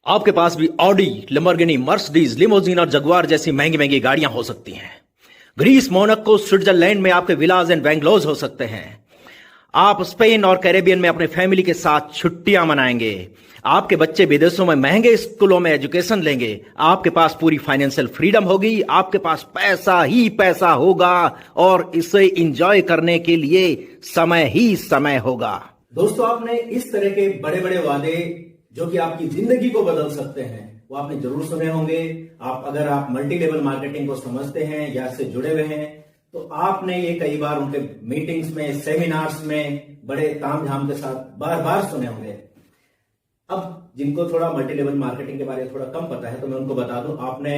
आपके पास भी Audi, Lamborghini, Mercedes, limousine और जगुआर जैसी महंगी महंगी गाड़ियां हो सकती हैं। ग्रीस, मोनाको, स्विट्जरलैंड में आपके विलाज एंड बैंगलोज हो सकते हैं। आप स्पेन और कैरेबियन में अपने फैमिली के साथ छुट्टियां मनाएंगे। आपके बच्चे विदेशों में महंगे स्कूलों में एजुकेशन लेंगे। आपके पास पूरी फाइनेंशियल फ्रीडम होगी। आपके पास पैसा ही पैसा होगा और इसे एंजॉय करने के लिए समय ही समय होगा। दोस्तों, आपने इस तरह के बड़े बड़े वादे जो कि आपकी जिंदगी को बदल सकते हैं वो आपने जरूर सुने होंगे। अगर आप मल्टी लेवल मार्केटिंग को समझते हैं या इससे जुड़े हुए हैं तो आपने ये कई बार उनके मीटिंग्स में, सेमिनार्स में बड़े तामझाम के साथ बार बार सुने होंगे। अब जिनको थोड़ा मल्टी लेवल मार्केटिंग के बारे में थोड़ा कम पता है तो मैं उनको बता दूं, आपने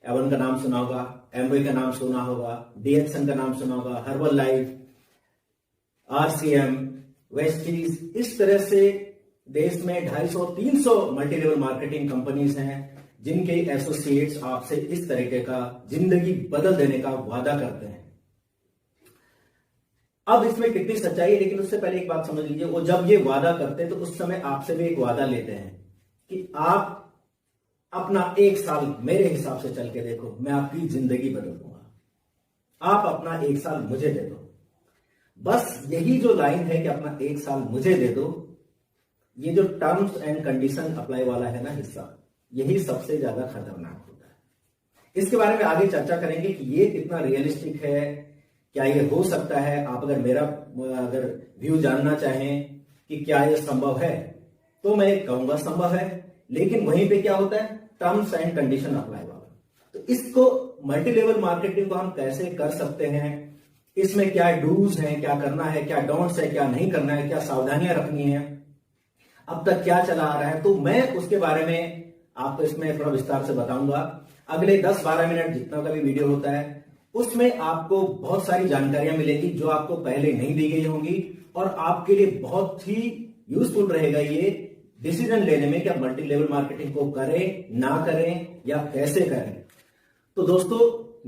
एवन का नाम सुना होगा, एमवे का नाम सुना होगा, डीएक्सन का नाम सुना होगा, हर्बल लाइफ, आरसीएम, वेस्टीज, इस तरह से देश में 250-300 मल्टी लेवल मार्केटिंग कंपनीज हैं जिनके एसोसिएट्स आपसे इस तरीके का जिंदगी बदल देने का वादा करते हैं। अब इसमें कितनी सच्चाई है, लेकिन उससे पहले एक बात समझ लीजिए, वो जब ये वादा करते हैं तो उस समय आपसे भी एक वादा लेते हैं कि आप अपना 1 साल मेरे हिसाब से चल के देखो, मैं आपकी जिंदगी बदल दूंगा। आप अपना 1 साल मुझे दे दो। बस यही जो लाइन है कि अपना 1 साल मुझे दे दो, ये जो टर्म्स एंड कंडीशन अप्लाई वाला है ना हिस्सा, यही सबसे ज्यादा खतरनाक होता है। इसके बारे में आगे चर्चा करेंगे कि ये कितना रियलिस्टिक है, क्या ये हो सकता है। आप अगर व्यू जानना चाहें कि क्या ये संभव है तो मैं कहूंगा संभव है, लेकिन वहीं पे क्या होता है, टर्म्स एंड कंडीशन अप्लाई वाला। तो इसको मल्टी लेवल मार्केटिंग को हम कैसे कर सकते हैं, इसमें क्या डूज है, क्या करना है, क्या डोंट्स है, क्या नहीं करना है, क्या सावधानियां रखनी है, अब तक क्या चला आ रहा है, तो मैं उसके बारे में आपको इसमें थोड़ा विस्तार से बताऊंगा। अगले 10-12 मिनट जितना का भी वीडियो होता है उसमें आपको बहुत सारी जानकारियां मिलेगी जो आपको पहले नहीं दी गई होंगी और आपके लिए बहुत ही यूजफुल रहेगा ये डिसीजन लेने में कि आप मल्टी लेवल मार्केटिंग को करें, ना करें या कैसे करें। तो दोस्तों,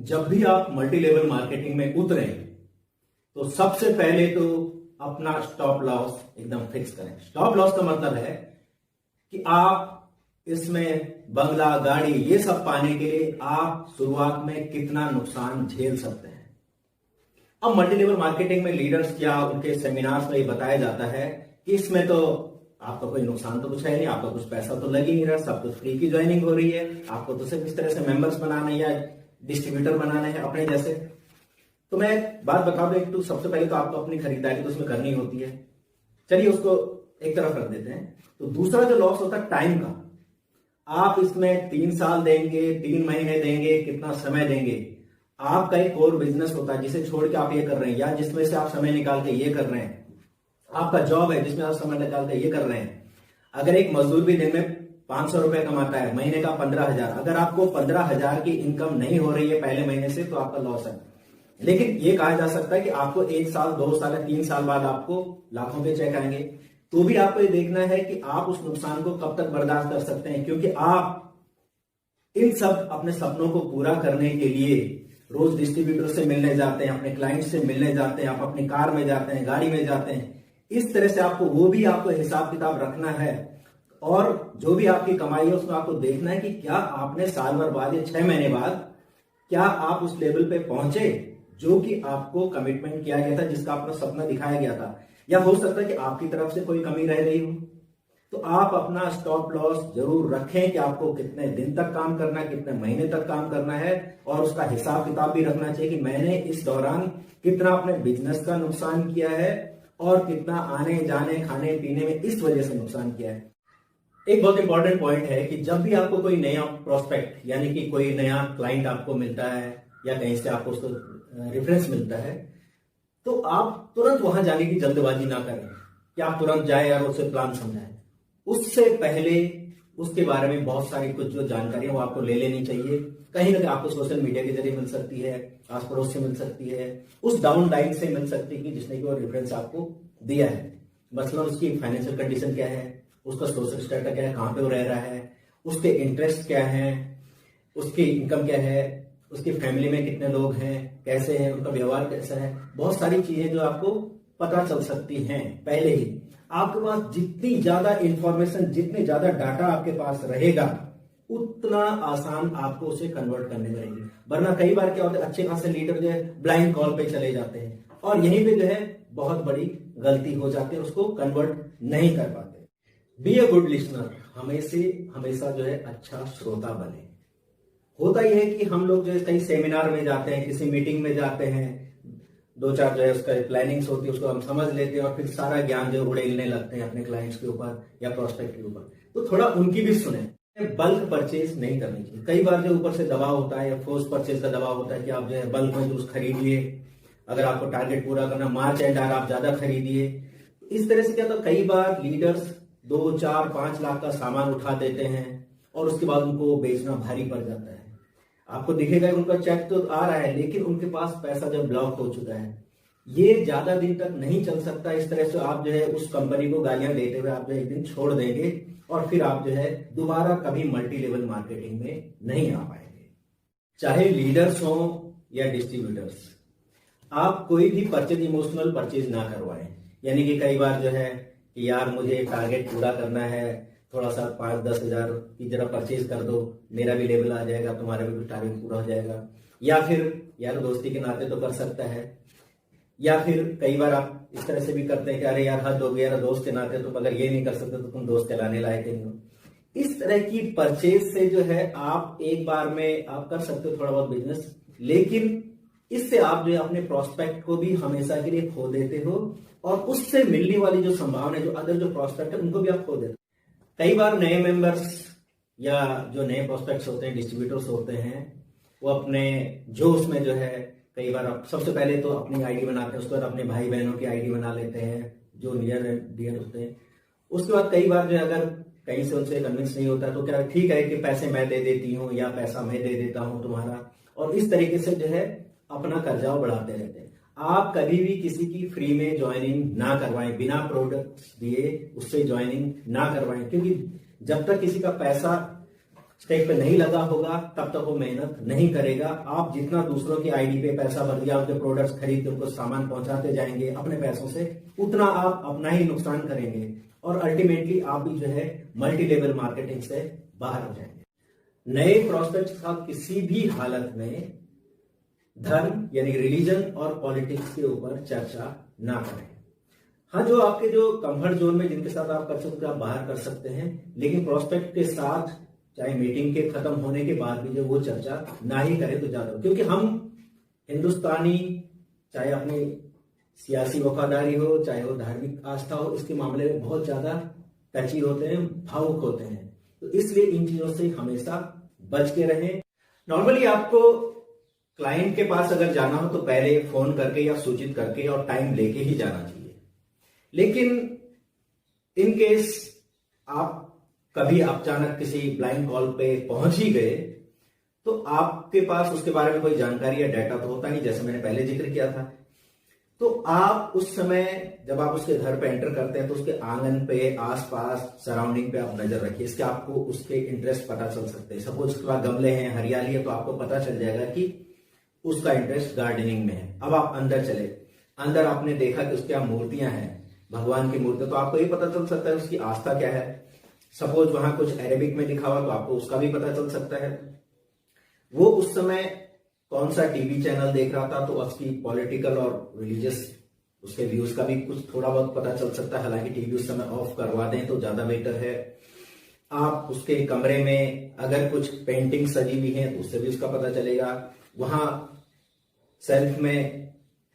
जब भी आप मल्टी लेवल मार्केटिंग में उतरें तो सबसे पहले तो अपना स्टॉप लॉस एकदम फिक्स करें। स्टॉप लॉस का मतलब है कि आप इसमें बंगला, गाड़ी, ये सब पाने के लिए आप शुरुआत में कितना नुकसान झेल सकते हैं। अब मल्टी लेवल मार्केटिंग में लीडर्स क्या उनके सेमिनार्स में ये बताया जाता है कि इसमें तो आपका कोई नुकसान तो कुछ है नहीं, आपका कुछ पैसा तो लग ही नहीं रहा, सब कुछ फ्री की ज्वाइनिंग हो रही है, आपको तो सिर्फ इस तरह से मेंबर्स बनाना है या डिस्ट्रीब्यूटर बनाना है अपने जैसे। तो मैं बात बता दूं, एक तो सबसे पहले तो आपको अपनी खरीदारी तो उसमें करनी होती है, चलिए उसको एक तरफ रख देते हैं। तो दूसरा जो लॉस होता है टाइम का, आप इसमें 3 साल देंगे, 3 महीने देंगे, कितना समय देंगे। आपका एक कोर बिजनेस होता है जिसे छोड़ के आप ये कर रहे हैं या जिसमें से आप समय निकाल के ये कर रहे हैं। आपका जॉब है जिसमें आप समय निकाल के ये कर रहे हैं। अगर एक मजदूर भी दिन में 500 रुपए कमाता है, महीने का 15,000, अगर आपको 15,000 की इनकम नहीं हो रही है पहले महीने से तो आपका लॉस है। लेकिन ये कहा जा सकता है कि आपको 1 साल, 2 साल, 3 साल बाद आपको लाखों के चेक आएंगे। तो भी आपको ये देखना है कि आप उस नुकसान को कब तक बर्दाश्त कर सकते हैं, क्योंकि आप इन सब अपने सपनों को पूरा करने के लिए रोज डिस्ट्रीब्यूटर से मिलने जाते हैं, अपने क्लाइंट से मिलने जाते हैं, आप अपनी कार में जाते हैं, गाड़ी में जाते हैं। इस तरह से आपको हिसाब किताब रखना है और जो भी आपकी कमाई है उसमें आपको देखना है कि क्या आपने साल भर बाद या 6 महीने बाद क्या आप उस लेवल पे पहुंचे जो कि आपको कमिटमेंट किया गया था, जिसका अपना सपना दिखाया गया था। या हो सकता है कि आपकी तरफ से कोई कमी रह गई हो। तो आप अपना स्टॉप लॉस जरूर रखें कि आपको कितने दिन तक काम करना है, कितने महीने तक काम करना है, और उसका हिसाब किताब भी रखना चाहिए कि मैंने इस दौरान कितना अपने बिजनेस का नुकसान किया है और कितना आने जाने, खाने पीने में इस वजह से नुकसान किया है। एक बहुत इंपॉर्टेंट पॉइंट है कि जब भी आपको कोई नया प्रोस्पेक्ट यानी कि कोई नया क्लाइंट आपको मिलता है या कहीं से आपको उसको रेफरेंस मिलता है तो आप तुरंत वहां जाने की जल्दबाजी ना करें कि आप तुरंत जाए और उससे प्लान समझाएं। उससे पहले उसके बारे में बहुत सारी कुछ जो जानकारी है वो आपको ले लेनी चाहिए। कहीं ना कहीं आपको सोशल मीडिया के जरिए मिल सकती है, आस पड़ोस से मिल सकती है, उस डाउन लाइन से मिल सकती है जिसने की वो रेफरेंस आपको दिया है। मतलब उसकी फाइनेंशियल कंडीशन क्या है, उसका सोशल स्टेटस क्या है, कहां पे वो रह रहा है, उसके इंटरेस्ट क्या है, उसकी इनकम क्या है, उसकी फैमिली में कितने लोग हैं, कैसे हैं, उनका व्यवहार कैसा है। बहुत सारी चीजें जो आपको पता चल सकती हैं पहले ही। आपके पास जितनी ज्यादा इंफॉर्मेशन, जितने ज्यादा डाटा आपके पास रहेगा, उतना आसान आपको उसे कन्वर्ट करने में रहेगी। वरना कई बार क्या होता है, अच्छे खासे लीडर जो है ब्लाइंड कॉल पे चले जाते हैं और यहीं पे जो है बहुत बड़ी गलती हो जाती है, उसको कन्वर्ट नहीं कर पाते। बी ए गुड लिसनर, हमेशा जो है अच्छा श्रोता बने। होता यह है कि हम लोग जो है कई सेमिनार में जाते हैं, किसी मीटिंग में जाते हैं, दो चार जो है उसका प्लानिंग्स होती है, उसको हम समझ लेते हैं और फिर सारा ज्ञान जो उड़ेलने लगते हैं अपने क्लाइंट्स के ऊपर या प्रोस्पेक्ट के ऊपर। तो थोड़ा उनकी भी सुने। बल्क परचेज नहीं करनी चाहिए। कई बार जो ऊपर से दबाव होता है या फोर्स परचेज का दबाव होता है कि आप जो है बल्क में जूस खरीदिए, अगर आपको टारगेट पूरा करना, मार्च एंड आर आप ज्यादा खरीदिए। इस तरह से क्या होता है, कई बार लीडर्स 2, 4, 5 लाख का सामान उठा देते हैं और उसके बाद उनको बेचना भारी पड़ जाता है। आपको दिखेगा उनका चेक तो आ रहा है, लेकिन उनके पास पैसा जब ब्लॉक हो चुका है, ये ज्यादा दिन तक नहीं चल सकता। इस तरह से आप जो है उस कंपनी को गालियां देते हुए आप जो एक दिन छोड़ देंगे और फिर आप जो है दोबारा कभी मल्टी लेवल मार्केटिंग में नहीं आ पाएंगे। चाहे लीडर्स हो या डिस्ट्रीब्यूटर्स, आप कोई भी परचेज इमोशनल परचेज ना करवाएं। यानी कि कई बार जो है कि यार मुझे टारगेट पूरा करना है, थोड़ा सा 5-10 हजार की जरा परचेज कर दो, मेरा भी लेवल आ जाएगा, तुम्हारा भी टारगेट पूरा हो जाएगा। या फिर यार दोस्ती के नाते तो कर सकता है। या फिर कई बार आप इस तरह से भी करते हैं कि अरे यार हद हो गया ना, दोस्त के नाते तुम अगर ये नहीं कर सकते तो तुम दोस्त कहलाने लायक नहीं हो। इस तरह की परचेज से जो है आप एक बार में आप कर सकते हो थोड़ा बहुत बिजनेस, लेकिन इससे आप जो है अपने प्रोस्पेक्ट को भी हमेशा के लिए खो देते हो और उससे मिलने वाली जो संभावना है, जो अदर जो प्रोस्पेक्ट है उनको भी आप खो देते हो। कई बार नए मेंबर्स या जो नए प्रोस्पेक्ट्स होते हैं, डिस्ट्रीब्यूटर्स होते हैं, वो अपने जोश में जो है कई बार आप सबसे पहले तो अपनी आईडी बनाते हैं, उसके बाद अपने भाई बहनों की आईडी बना लेते हैं जो नियर एंड डियर होते हैं। उसके बाद कई बार जो है अगर कहीं से उनसे कन्विंस नहीं होता तो क्या ठीक है कि पैसे मैं दे देती हूँ या पैसा मैं दे देता हूँ तुम्हारा, और इस तरीके से जो है अपना कर्जा बढ़ाते रहते हैं। आप कभी भी किसी की फ्री में ज्वाइनिंग ना करवाएं, बिना प्रोडक्ट दिए उससे ज्वाइनिंग ना करवाएं, क्योंकि जब तक किसी का पैसा स्टेक पे नहीं लगा होगा तब तक वो मेहनत नहीं करेगा। आप जितना दूसरों की आईडी पे पैसा भर दिया, उनके प्रोडक्ट्स खरीद के उनको सामान पहुंचाते जाएंगे अपने पैसों से, उतना आप अपना ही नुकसान करेंगे और अल्टीमेटली आप भी जो है मल्टी लेवल मार्केटिंग से बाहर हो जाएंगे। नए प्रोस्पेक्ट के साथ किसी भी हालत में धर्म यानी रिलीजन और पॉलिटिक्स के ऊपर चर्चा ना करें। हाँ, जो आपके जो कंफर्ट जोन में जिनके साथ आप कर सकते आप बाहर कर सकते हैं, लेकिन प्रोस्पेक्ट के साथ चाहे मीटिंग के खत्म होने के बाद भी जो वो चर्चा ना ही करें तो ज्यादा, क्योंकि हम हिंदुस्तानी चाहे अपनी सियासी वफादारी हो चाहे वो धार्मिक आस्था हो, इसके मामले में बहुत ज्यादा टची होते हैं, भावुक होते हैं। तो इसलिए इन चीजों से हमेशा बच के रहें। नॉर्मली आपको क्लाइंट के पास अगर जाना हो तो पहले फोन करके या सूचित करके और टाइम लेके ही जाना चाहिए। लेकिन इन केस आप कभी अचानक किसी ब्लाइंड कॉल पे पहुंच ही गए तो आपके पास उसके बारे में कोई जानकारी या डाटा तो होता नहीं, जैसे मैंने पहले जिक्र किया था। तो आप उस समय जब आप उसके घर पे एंटर करते हैं तो उसके आंगन पे, आसपास, सराउंडिंग पे आप नजर रखिए। इसके आपको उसके इंटरेस्ट पता चल सकते हैं। सपोज उसके पास गमले हैं, हरियाली है, तो आपको पता चल जाएगा कि उसका इंटरेस्ट गार्डनिंग में है। अब आप अंदर चले, अंदर आपने देखा कि उसके यहाँ मूर्तियां हैं, भगवान की मूर्ति, तो आपको ये पता चल सकता है उसकी आस्था क्या है। सपोज वहां कुछ अरेबिक में लिखा हुआ तो आपको उसका भी पता चल सकता है। वो उस समय कौन सा टीवी चैनल देख रहा था तो उसकी पॉलिटिकल और रिलीजियस उसके व्यूज का भी कुछ थोड़ा बहुत पता चल सकता है। हालांकि टीवी उस समय ऑफ करवा दें तो ज्यादा बेटर है। आप उसके कमरे में अगर कुछ पेंटिंग सजी हुई है तो उससे भी उसका पता चलेगा। वहां सेल्फ में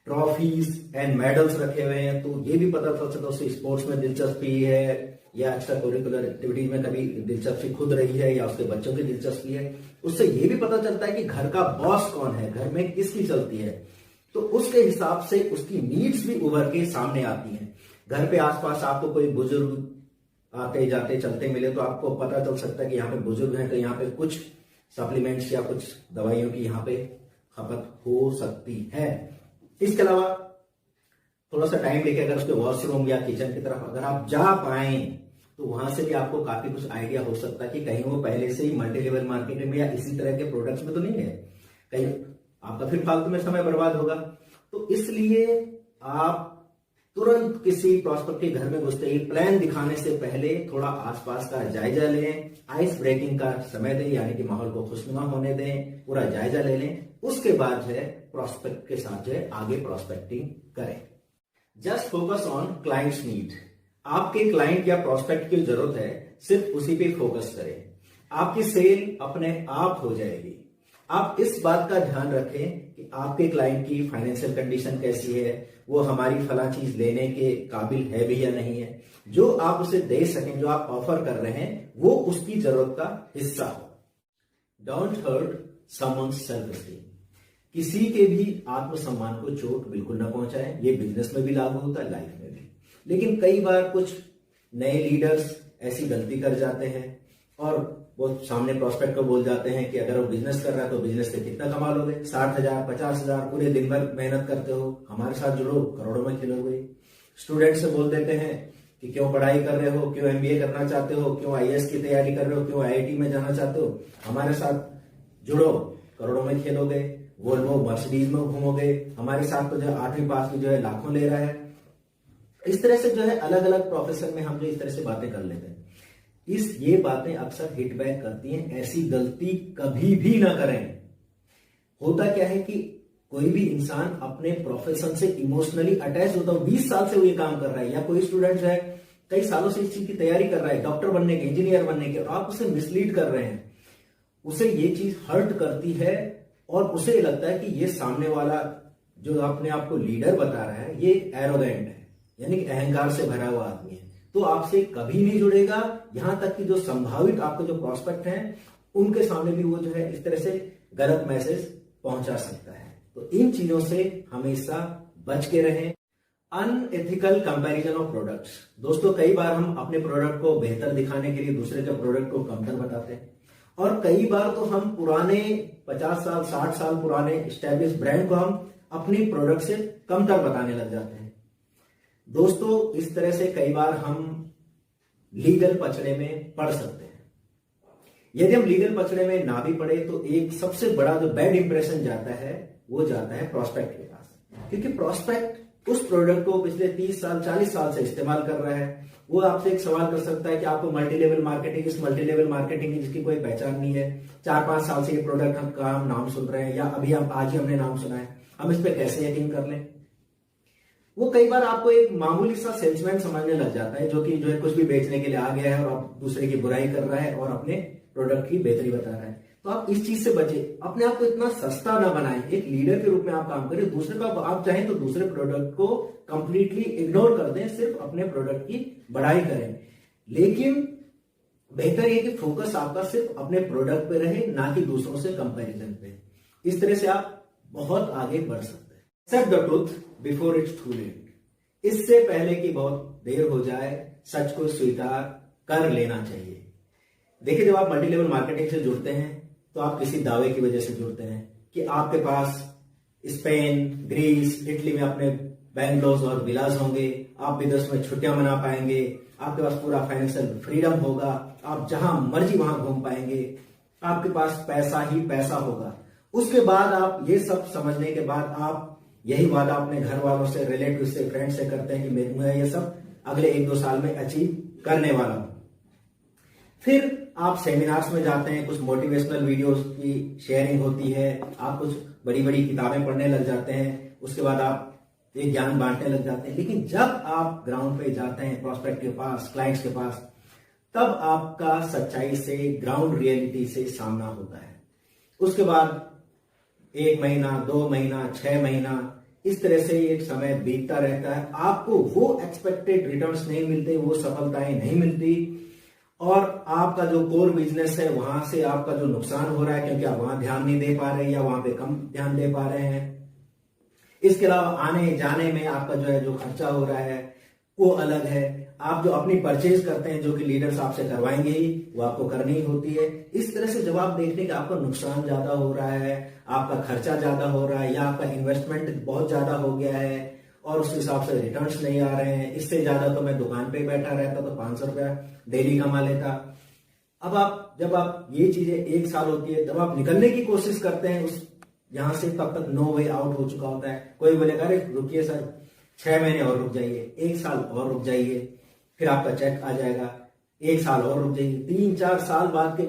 ट्रॉफीज एंड मेडल्स रखे हुए हैं तो ये भी पता चल सकता है उसकी स्पोर्ट्स में दिलचस्पी है या एक्स्ट्रा करिकुलर एक्टिविटीज में कभी दिलचस्पी खुद रही है या उसके बच्चों की दिलचस्पी है। उससे ये भी पता चलता है कि घर का बॉस कौन है, घर में किसकी चलती है, तो उसके हिसाब से उसकी नीड्स भी उभर के सामने आती हैं। घर पे आसपास आपको कोई बुजुर्ग आते जाते चलते मिले तो आपको पता चल सकता है कि यहाँ पे बुजुर्ग हैं तो यहाँ पे कुछ सप्लीमेंट्स या कुछ दवाइयों की यहाँ पे खपत हो सकती है। इसके अलावा थोड़ा सा टाइम लेके अगर उसके वॉशरूम या किचन की तरफ अगर आप जा पाए तो वहां से भी आपको काफी कुछ आइडिया हो सकता है कि कहीं वो पहले से ही मल्टी लेवल मार्केटिंग में या इसी तरह के प्रोडक्ट्स में तो नहीं है, कहीं आपका फिर फालतू में समय बर्बाद होगा। तो इसलिए आप तुरंत किसी प्रॉस्पेक्ट के घर में घुसते ही प्लान दिखाने से पहले थोड़ा आसपास का जायजा लें, आइस ब्रेकिंग का समय दें, यानी कि माहौल को खुशनुमा होने दें, पूरा जायजा ले लें। उसके बाद जो है प्रॉस्पेक्ट के साथ जो है आगे प्रॉस्पेक्टिंग करें। Just focus on clients need. आपके क्लाइंट या प्रॉस्पेक्ट की जरूरत है, सिर्फ उसी पे फोकस करें, आपकी सेल अपने आप हो जाएगी। आप इस बात का ध्यान रखें कि आपके क्लाइंट की फाइनेंशियल कंडीशन कैसी है, वो हमारी फला चीज लेने के काबिल है भी या नहीं है। जो आप उसे दे सकें, जो आप ऑफर कर रहे हैं, वो उसकी जरूरत का हिस्सा हो। Don't hurt someone's self esteem. किसी के भी आत्मसम्मान को चोट बिल्कुल ना पहुंचाएं। ये बिजनेस में भी लागू होता है, लाइफ में भी। लेकिन कई बार कुछ नए लीडर्स ऐसी गलती कर जाते हैं और वो सामने प्रॉस्पेक्ट को बोल जाते हैं कि अगर वो बिजनेस कर रहा है तो बिजनेस से कितना कमा लोगे, 60,000 50,000, पूरे दिन भर मेहनत करते हो, हमारे साथ जुड़ो, करोड़ों में खिलोगे। स्टूडेंट से बोल देते हैं कि क्यों पढ़ाई कर रहे हो, क्यों एमबीए करना चाहते हो, क्यों आईएएस की तैयारी कर रहे हो, क्यों आईआईटी में जाना चाहते हो, हमारे साथ जुड़ो, करोड़ों में खेलोगे, वोल्वो मर्सिडीज में घूमोगे, हमारे साथ तो जो 8वीं पास की जो है लाखों ले रहा है। इस तरह से जो है अलग अलग प्रोफेशन में हम जो इस तरह से बातें कर लेते हैं, ये बातें अक्सर हिट बैक करती हैं। ऐसी गलती कभी भी ना करें। होता क्या है कि कोई भी इंसान अपने प्रोफेशन से इमोशनली अटैच होता है, 20 साल से वो ये काम कर रहा है, या कोई स्टूडेंट है कई सालों से इस चीज की तैयारी कर रहा है, डॉक्टर बनने की, इंजीनियर बनने की, और आप उसे मिसलीड कर रहे हैं। उसे ये चीज हर्ट करती है और उसे लगता है कि ये सामने वाला जो अपने आप को लीडर बता रहा है, ये एरोगेंट है, यानी कि अहंकार से भरा हुआ आदमी है, तो आपसे कभी नहीं जुड़ेगा। यहां तक कि जो संभावित आपके जो प्रॉस्पेक्ट हैं, उनके सामने भी वो जो है इस तरह से गलत मैसेज पहुंचा सकता है। तो इन चीजों से हमेशा बच के रहें। Unethical comparison of products. दोस्तों, कई बार हम अपने प्रोडक्ट को बेहतर दिखाने के लिए दूसरे के प्रोडक्ट को कमतर बताते हैं, और कई बार तो हम पुराने 50 साल 60 साल पुराने एस्टैब्लिश ब्रांड को हम अपनी प्रोडक्ट से कमतर बताने लग जाते हैं। दोस्तों, इस तरह से कई बार हम लीगल पचड़े में पड़ सकते हैं। यदि हम लीगल पचड़े में ना भी पड़े तो एक सबसे बड़ा जो बैड इंप्रेशन जाता है, वो जाता है प्रॉस्पेक्ट के पास, क्योंकि प्रॉस्पेक्ट उस प्रोडक्ट को पिछले 30 साल 40 साल से इस्तेमाल कर रहा है। वो आपसे एक सवाल कर सकता है कि आपको मल्टी लेवल मार्केटिंग, इस मल्टी लेवल मार्केटिंग की जिसकी कोई पहचान नहीं है, 4-5 साल से ये प्रोडक्ट का हम नाम सुन रहे हैं, या अभी हम आज ही हमने नाम सुना है, हम इस पर कैसे यकीन कर लें। वो कई बार आपको एक मामूली सा सेल्समैन समझने लग जाता है, जो कि जो है कुछ भी बेचने के लिए आ गया है और आप दूसरे की बुराई कर रहा है और अपने प्रोडक्ट की बेहतरी बता रहा है। तो आप इस चीज से बचे, अपने आप को इतना सस्ता ना बनाएं। एक लीडर के रूप में आप काम करें, दूसरे का आप चाहें तो दूसरे प्रोडक्ट को कंप्लीटली इग्नोर कर दें, सिर्फ अपने प्रोडक्ट की बढ़ाई करें। लेकिन बेहतर यह कि फोकस आपका सिर्फ अपने प्रोडक्ट पे रहे, ना कि दूसरों से कंपैरिजन पे। इस तरह से आप बहुत आगे बढ़ सकते हैं। Accept the truth before it's too late. इससे पहले कि बहुत देर हो जाए, सच को स्वीकार कर लेना चाहिए। देखिए, जब आप मल्टी लेवल मार्केटिंग से जुड़ते हैं तो आप किसी दावे की वजह से जुड़ते हैं कि आपके पास स्पेन, ग्रीस, इटली में अपने बैंगलोज और विलास होंगे, आप विदेश में छुट्टियां मना पाएंगे, आपके पास पूरा फाइनेंशियल फ्रीडम होगा, आप जहां मर्जी वहां घूम पाएंगे, आपके पास पैसा ही पैसा होगा। उसके बाद आप ये सब समझने के बाद आप यही वादा अपने घर वालों से, रिलेटिव से, फ्रेंड से करते हैं कि मैं ये सब अगले 1-2 साल में अचीव करने वाला हूं। फिर आप सेमिनार्स में जाते हैं, कुछ मोटिवेशनल वीडियोस की शेयरिंग होती है, आप कुछ बड़ी बड़ी किताबें पढ़ने लग जाते हैं, उसके बाद आप ये ज्ञान बांटने लग जाते हैं। लेकिन जब आप ग्राउंड पे जाते हैं, प्रॉस्पेक्ट के पास, क्लाइंट्स के पास, तब आपका सच्चाई से, ग्राउंड रियलिटी से सामना होता है। उसके बाद 1 महीना, 2 महीना, 6 महीना, इस तरह से एक समय बीतता रहता है, आपको वो एक्सपेक्टेड रिटर्न्स नहीं मिलते, वो सफलताएं नहीं मिलती, और आपका जो कोर बिजनेस है वहां से आपका जो नुकसान हो रहा है, क्योंकि आप वहां ध्यान नहीं दे पा रहे या वहां पे कम ध्यान दे पा रहे हैं। इसके अलावा आने जाने में आपका जो है जो खर्चा हो रहा है वो अलग है। आप जो अपनी परचेज करते हैं, जो कि लीडर्स आपसे करवाएंगे ही, वो आपको करनी ही होती है। इस तरह से जब आप देखते हैं कि आपका नुकसान ज्यादा हो रहा है, आपका खर्चा ज्यादा हो रहा है, या आपका इन्वेस्टमेंट बहुत ज्यादा हो गया है और उस हिसाब से रिटर्न्स नहीं आ रहे हैं, इससे ज्यादा तो मैं दुकान पे बैठा रहता तो 500 रुपया डेली कमा लेता। अब जब आप ये चीजें 1 साल होती है, जब आप निकलने की कोशिश करते हैं उस यहां से, तब तक नो वे आउट हो चुका होता है। कोई बोलेगा, अरे रुकिए सर, 6 महीने और रुक जाइए, 1 साल और रुक जाइए, फिर आपका चेक आ जाएगा, 1 साल और रुक जाइए, 3-4 साल बाद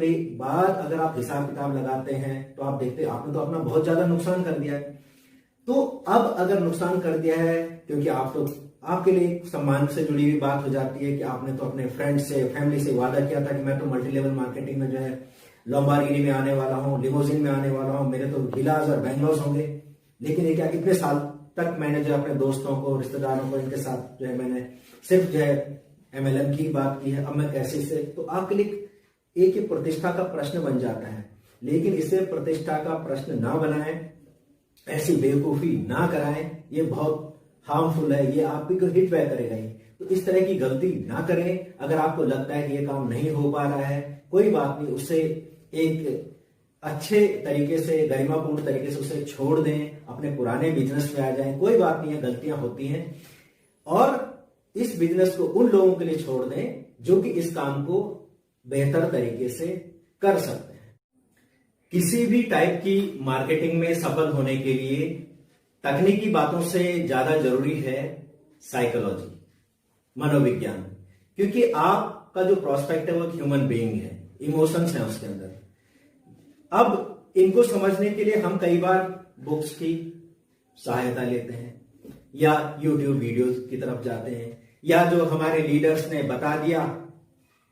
अगर आप हिसाब किताब लगाते हैं तो आप देखते हैं आपने तो अपना बहुत ज्यादा नुकसान कर दिया है। तो अब अगर नुकसान कर दिया है, क्योंकि आप तो आपके लिए एक सम्मान से जुड़ी हुई बात हो जाती है कि आपने तो अपने फ्रेंड से, फैमिली से वादा किया था कि मैं तो मल्टी लेवल मार्केटिंग में जो है लॉम्बार्गिनी में आने वाला हूँ, लिमोजिन में आने वाला हूँ, मेरे तो विलास और बैंगलोस होंगे। लेकिन ये क्या, इतने साल तक मैंने जो अपने दोस्तों को, रिश्तेदारों को, इनके साथ जो है मैंने सिर्फ जो है MLM की बात की है, अब मैं कैसे से, तो आपके लिए एक ही प्रतिष्ठा का प्रश्न बन जाता है। लेकिन इसे प्रतिष्ठा का प्रश्न ना बनाएं, ऐसी बेवकूफी ना कराएं, ये बहुत हार्मफुल है, ये आप को हिट बैक करेगा ही। तो इस तरह की गलती ना करें। अगर आपको लगता है कि ये काम नहीं हो पा रहा है, कोई बात नहीं, उससे एक अच्छे तरीके से, गरिमापूर्ण तरीके से उसे छोड़ दें, अपने पुराने बिजनेस में आ जाएं, कोई बात नहीं है, गलतियां होती हैं। और इस बिजनेस को उन लोगों के लिए छोड़ दें जो कि इस काम को बेहतर तरीके से कर सकते हैं। किसी भी टाइप की मार्केटिंग में सफल होने के लिए तकनीकी बातों से ज्यादा जरूरी है साइकोलॉजी, मनोविज्ञान, क्योंकि आपका जो प्रोस्पेक्ट है वो ह्यूमन बीइंग है, इमोशंस हैं उसके अंदर। अब इनको समझने के लिए हम कई बार बुक्स की सहायता लेते हैं या यूट्यूब वीडियोस की तरफ जाते हैं, या जो हमारे लीडर्स ने बता दिया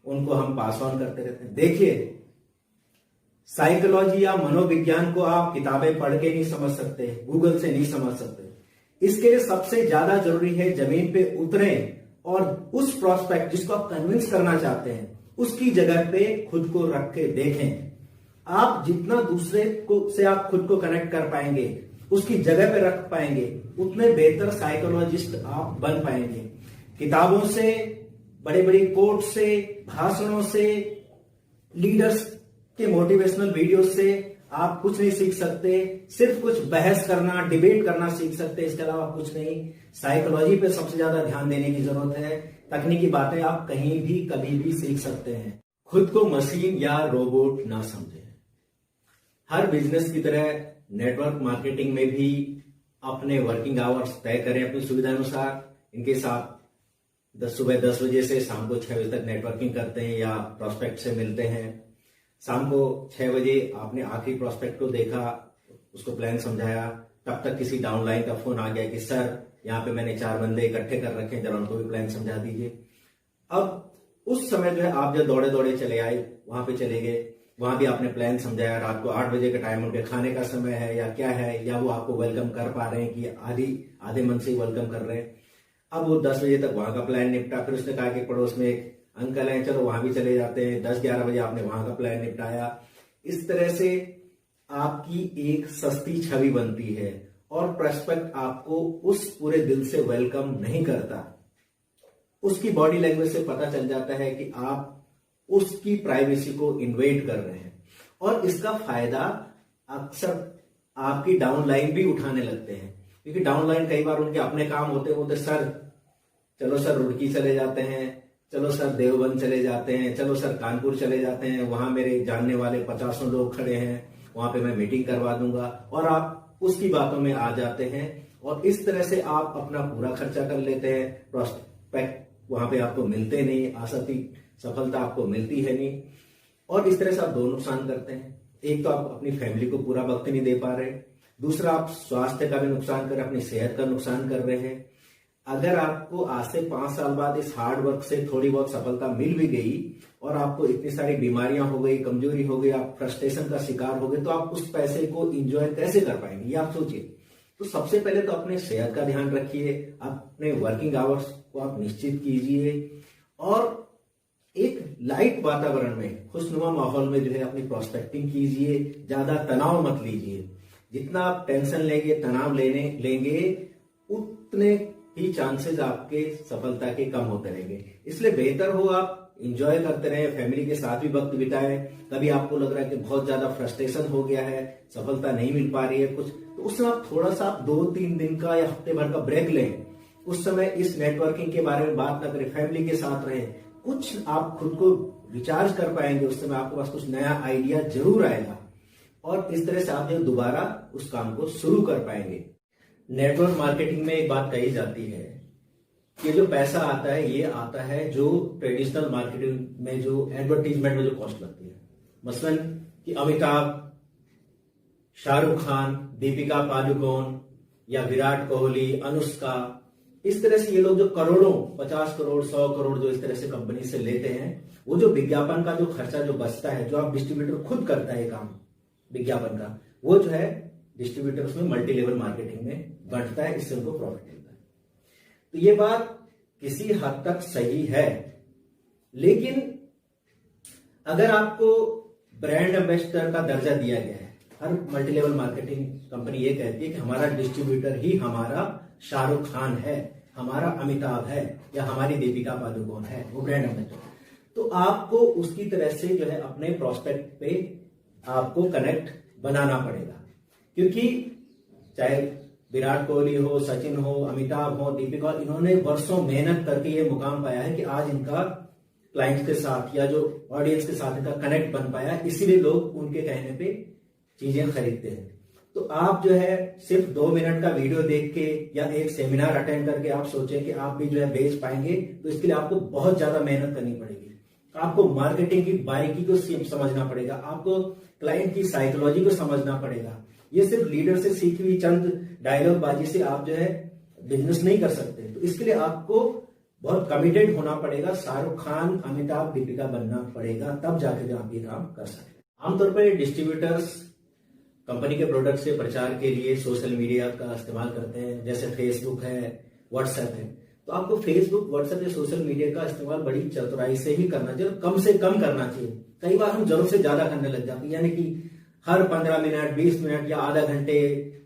उनको हम पास ऑन करते रहते हैं। देखिए, साइकोलॉजी या मनोविज्ञान को आप किताबें पढ़ के नहीं समझ सकते, गूगल से नहीं समझ सकते। इसके लिए सबसे ज्यादा जरूरी है जमीन पे उतरें और उस प्रोस्पेक्ट जिसको आप कन्विंस करना चाहते हैं उसकी जगह पे खुद को रख के देखें। आप जितना दूसरे को से आप खुद को कनेक्ट कर पाएंगे, उसकी जगह पे रख पाएंगे, उतने बेहतर साइकोलॉजिस्ट आप बन पाएंगे। किताबों से, बड़े बड़े कोट से, भाषणों से, लीडर्स के मोटिवेशनल वीडियो से आप कुछ नहीं सीख सकते। सिर्फ कुछ बहस करना, डिबेट करना सीख सकते, इसके अलावा कुछ नहीं। साइकोलॉजी पे सबसे ज्यादा ध्यान देने की जरूरत है। तकनीकी बातें आप कहीं भी कभी भी सीख सकते हैं। खुद को मशीन या रोबोट ना समझें। हर बिजनेस की तरह नेटवर्क मार्केटिंग में भी अपने वर्किंग आवर्स तय करें अपनी सुविधा अनुसार। इनके साथ सुबह 10 बजे से शाम को 6 बजे तक नेटवर्किंग करते हैं या प्रोस्पेक्ट से मिलते हैं। शाम को 6 बजे आपने आखिरी प्रोस्पेक्ट को देखा, उसको प्लान समझाया, तब तक किसी डाउनलाइन का फोन आ गया कि सर यहाँ पे मैंने 4 बंदे इकट्ठे कर रखे हैं, जरा उनको भी प्लान समझा दीजिए। अब उस समय जो है आप जब दौड़े दौड़े चले आए, वहां पे चले गए, वहां भी आपने प्लान समझाया, रात को 8 बजे का टाइम उनके खाने का समय है या क्या है, या वो आपको वेलकम कर पा रहे हैं कि आधे मन से ही वेलकम कर रहे हैं। अब वो 10 बजे तक वहां का प्लान निपटा, फिर उसने कहा कि पड़ोस में एक अंकल हैं, चलो वहां भी चले जाते हैं। 10-11 बजे आपने वहां का प्लान निपटाया। इस तरह से आपकी एक सस्ती छवि बनती है और प्रोस्पेक्ट आपको उस पूरे दिल से वेलकम नहीं करता। उसकी बॉडी लैंग्वेज से पता चल जाता है कि आप उसकी प्राइवेसी को इन्वेड कर रहे हैं, और इसका फायदा अक्सर आपकी डाउनलाइन भी उठाने लगते हैं, क्योंकि डाउनलाइन कई बार उनके अपने काम होते बोलते सर चलो सर रुड़की चले जाते हैं, चलो सर देवबंद चले जाते हैं, चलो सर कानपुर चले जाते हैं, वहां मेरे जानने वाले 50 लोग खड़े हैं, वहां पे मैं मीटिंग करवा दूंगा, और आप उसकी बातों में आ जाते हैं और इस तरह से आप अपना पूरा खर्चा कर लेते हैं। प्रोस्पेक्ट वहां पे आपको मिलते नहीं, आसती सफलता आपको मिलती है नहीं, और इस तरह से आप दो नुकसान करते हैं। एक तो आप अपनी फैमिली को पूरा वक्त नहीं दे पा रहे, दूसरा आप स्वास्थ्य का भी नुकसान कर रहे हैं, अपनी सेहत का नुकसान कर रहे हैं। अगर आपको आज से 5 साल बाद इस हार्ड वर्क से थोड़ी बहुत सफलता मिल भी गई और आपको इतनी सारी बीमारियां हो गई, कमजोरी हो गई, आप फ्रस्ट्रेशन का शिकार हो गए, तो आप उस पैसे को इंजॉय कैसे कर पाएंगे, ये आप सोचिए। तो सबसे पहले तो अपने सेहत का ध्यान रखिए, अपने वर्किंग आवर्स को आप निश्चित कीजिए, और एक लाइट वातावरण में, खुशनुमा माहौल में जो है अपनी प्रोस्पेक्टिंग कीजिए। ज्यादा तनाव मत लीजिए। जितना आप टेंशन लेंगे, तनाव लेंगे, उतने ही चांसेस आपके सफलता के कम होते रहेंगे। इसलिए बेहतर हो आप इंजॉय करते रहें, फैमिली के साथ भी वक्त बिताएं। कभी आपको लग रहा है कि बहुत ज्यादा फ्रस्ट्रेशन हो गया है, सफलता नहीं मिल पा रही है कुछ, तो उस समय आप थोड़ा सा 2-3 दिन का या हफ्ते भर का ब्रेक लें। उस समय इस नेटवर्किंग के बारे में बात ना करें, फैमिली के साथ रहें, कुछ आप खुद को रिचार्ज कर पाएंगे। उस समय आपके पास कुछ नया आइडिया जरूर आएगा, और इस तरह से आप जो दोबारा उस काम को शुरू कर पाएंगे। नेटवर्क मार्केटिंग में एक बात कही जाती है कि जो पैसा आता है ये आता है जो ट्रेडिशनल मार्केटिंग में जो एडवर्टीजमेंट में जो कॉस्ट लगती है। मसलन कि अमिताभ, शाहरुख खान, दीपिका पादुकोण या विराट कोहली, अनुष्का, इस तरह से ये लोग जो करोड़ों, 50 करोड़, 100 करोड़ जो इस तरह से कंपनी से लेते हैं, वो जो विज्ञापन का जो खर्चा जो बचता है, जो आप डिस्ट्रीब्यूटर खुद करता है ये काम विज्ञापन का, वो जो है डिस्ट्रीब्यूटर उसमें मल्टी लेवल मार्केटिंग में बढ़ता है, इससे उनको प्रॉफिट मिलता है। तो ये बात किसी हद तक सही है, लेकिन अगर आपको ब्रांड एम्बेसडर का दर्जा दिया गया है, हर मल्टी लेवल मार्केटिंग कंपनी ये कहती है कि हमारा डिस्ट्रीब्यूटर ही हमारा शाहरुख खान है, हमारा अमिताभ है या हमारी दीपिका पादुकोण है, वो ब्रांड एम्बेसडर, तो आपको उसकी तरह से जो है अपने प्रोस्पेक्ट पे आपको कनेक्ट बनाना पड़ेगा। क्योंकि चाहे विराट कोहली हो, सचिन हो, अमिताभ हो, दीपिका, इन्होंने वर्षों मेहनत करके ये मुकाम पाया है कि आज इनका क्लाइंट्स के साथ या जो ऑडियंस के साथ इनका कनेक्ट बन पाया, इसीलिए लोग उनके कहने पे चीजें खरीदते हैं। तो आप जो है सिर्फ 2 मिनट का वीडियो देख के या एक सेमिनार अटेंड करके आप सोचें कि आप भी जो है बेच पाएंगे, तो इसके लिए आपको बहुत ज्यादा मेहनत करनी पड़ेगी। आपको मार्केटिंग की बारीकी को समझना पड़ेगा, आपको क्लाइंट की साइकोलॉजी को समझना पड़ेगा। ये सिर्फ लीडर से सीखी हुई चंद डायलॉग बाजी से आप जो है बिजनेस नहीं कर सकते। तो इसके लिए आपको बहुत कमिटेड होना पड़ेगा, शाहरुख खान, अमिताभ, दीपिका बनना पड़ेगा, तब जाके जो आप ये काम कर सकते। आमतौर पर डिस्ट्रीब्यूटर्स कंपनी के प्रोडक्ट से प्रचार के लिए सोशल मीडिया का इस्तेमाल करते हैं, जैसे फेसबुक है, व्हाट्सएप है। तो आपको फेसबुक, व्हाट्सएप या सोशल मीडिया का इस्तेमाल बड़ी चतुराई से ही करना चाहिए, कम से कम करना चाहिए। कई बार हम जरूरत से ज्यादा करने लग जाते हैं, यानी कि हर 15 मिनट, 20 मिनट या आधा घंटे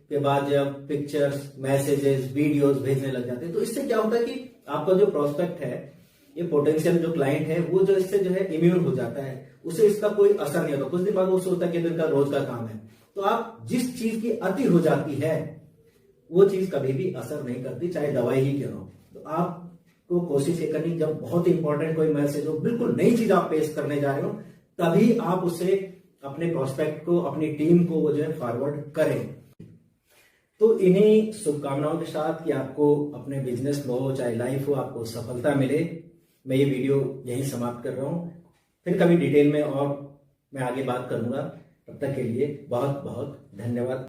के बाद जब पिक्चर्स, मैसेजेस, वीडियोस भेजने लग जाते हैं, तो इससे क्या होता है कि आपका जो प्रोस्पेक्ट है, ये पोटेंशियल जो क्लाइंट है, वो जो इससे जो है इम्यून हो जाता है, उसे इसका कोई असर नहीं होता। कुछ दिन बाद वो सोचता है कि इनका रोज का काम है। तो आप जिस चीज की अति हो जाती है वो चीज कभी भी असर नहीं करती, चाहे दवाई ही क्यों हो। तो आपको कोशिश ये करनी, जब बहुत इंपॉर्टेंट कोई मैसेज हो, बिल्कुल नई चीज आप पेश करने जा रहे हो, तभी आप उसे अपने प्रोस्पेक्ट को, अपनी टीम को वो जो है फॉरवर्ड करें। तो इन्हीं शुभकामनाओं के साथ कि आपको अपने बिजनेस में हो चाहे लाइफ हो, आपको सफलता मिले, मैं ये वीडियो यहीं समाप्त कर रहा हूं। फिर कभी डिटेल में और मैं आगे बात करूंगा। तब तक के लिए बहुत बहुत धन्यवाद।